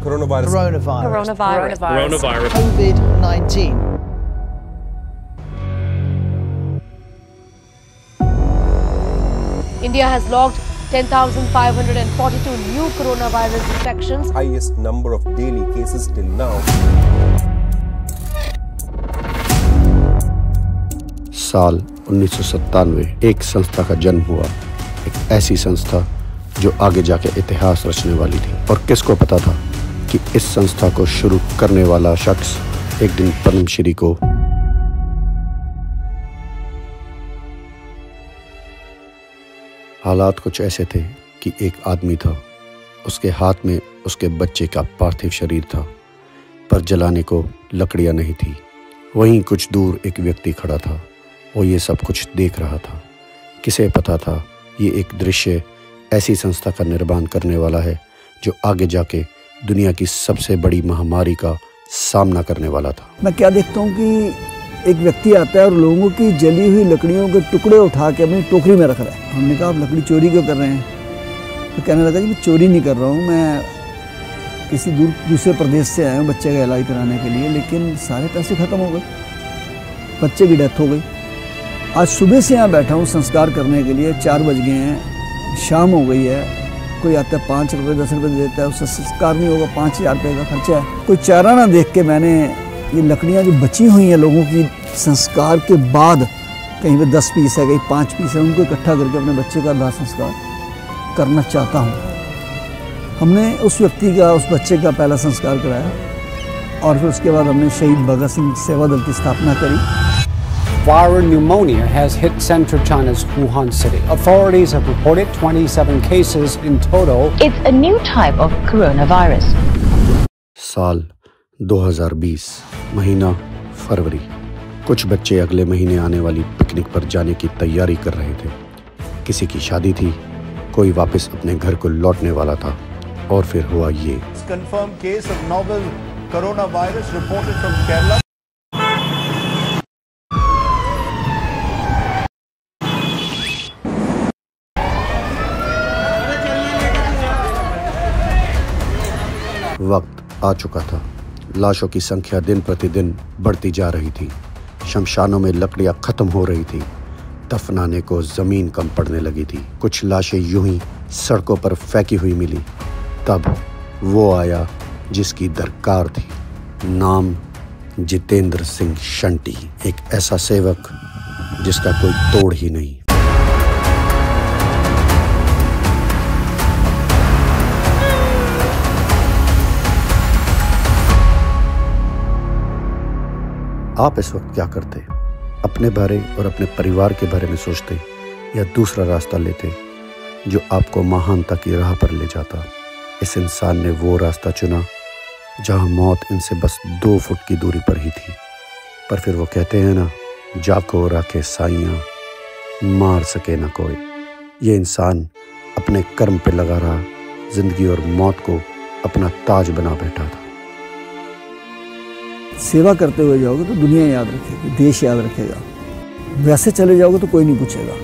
Coronavirus. COVID-19. India has logged 10,542 new coronavirus infections. Highest number of daily cases till now. साल 1997 एक संस्था का जन्म हुआ, एक ऐसी संस्था जो आगे जाके इतिहास रचने वाली थी। और किसको पता था कि इस संस्था को शुरू करने वाला शख्स एक दिन पद्मश्री को हालात कुछ ऐसे थे कि एक आदमी था, उसके हाथ में उसके बच्चे का पार्थिव शरीर था, पर जलाने को लकड़ियां नहीं थी। वहीं कुछ दूर एक व्यक्ति खड़ा था, वो ये सब कुछ देख रहा था। किसे पता था ये एक दृश्य ऐसी संस्था का निर्माण करने वाला है जो आगे जाके दुनिया की सबसे बड़ी महामारी का सामना करने वाला था। मैं क्या देखता हूँ कि एक व्यक्ति आता है और लोगों की जली हुई लकड़ियों के टुकड़े उठा के अपनी टोकरी में रख रहा है। हमने कहा आप लकड़ी चोरी क्यों कर रहे हैं? तो कहने लगा जी मैं चोरी नहीं कर रहा हूँ, मैं किसी दूसरे प्रदेश से आया हूँ बच्चे का इलाज कराने के लिए, लेकिन सारे पैसे ख़त्म हो गए, बच्चे की डेथ हो गई। आज सुबह से यहाँ बैठा हूँ संस्कार करने के लिए, 4 बज गए हैं, शाम हो गई है। कोई आता है 5 रुपये 10 रुपये देता है, उससे संस्कार नहीं होगा, 5000 रुपये का खर्चा है। कोई चारा ना देख के मैंने ये लकड़ियाँ जो बची हुई हैं लोगों की संस्कार के बाद, कहीं पे 10 पीस है, कहीं 5 पीस है, उनको इकट्ठा करके अपने बच्चे का दाह संस्कार करना चाहता हूँ। हमने उस व्यक्ति का, उस बच्चे का पहला संस्कार कराया और फिर उसके बाद हमने शहीद भगत सिंह सेवा दल की स्थापना करी। Viral pneumonia has hit central China's Wuhan city. Authorities have reported 27 cases in total. It's a new type of coronavirus. साल 2020, महीना फरवरी। कुछ बच्चे अगले महीने आने वाली पिकनिक पर जाने की तैयारी कर रहे थे। किसी की शादी थी, कोई वापस अपने घर को लौटने वाला था, और फिर हुआ ये। Confirmed case of novel coronavirus reported from Kerala. वक्त आ चुका था। लाशों की संख्या दिन प्रतिदिन बढ़ती जा रही थी। शमशानों में लकड़ियां खत्म हो रही थी। दफनाने को जमीन कम पड़ने लगी थी। कुछ लाशें यूं ही सड़कों पर फेंकी हुई मिली। तब वो आया जिसकी दरकार थी। नाम जितेंद्र सिंह शंटी, एक ऐसा सेवक जिसका कोई तोड़ ही नहीं। आप इस वक्त क्या करते? अपने बारे और अपने परिवार के बारे में सोचते या दूसरा रास्ता लेते जो आपको महानता की राह पर ले जाता? इस इंसान ने वो रास्ता चुना जहां मौत इनसे बस 2 फुट की दूरी पर ही थी। पर फिर वो कहते हैं ना, जाको राखे साइयां, मार सके ना कोई। ये इंसान अपने कर्म पे लगा रहा, जिंदगी और मौत को अपना ताज बना बैठा था। सेवा करते हुए जाओगे तो दुनिया याद रखेगी, देश याद रखेगा। वैसे चले जाओगे तो कोई नहीं पूछेगा।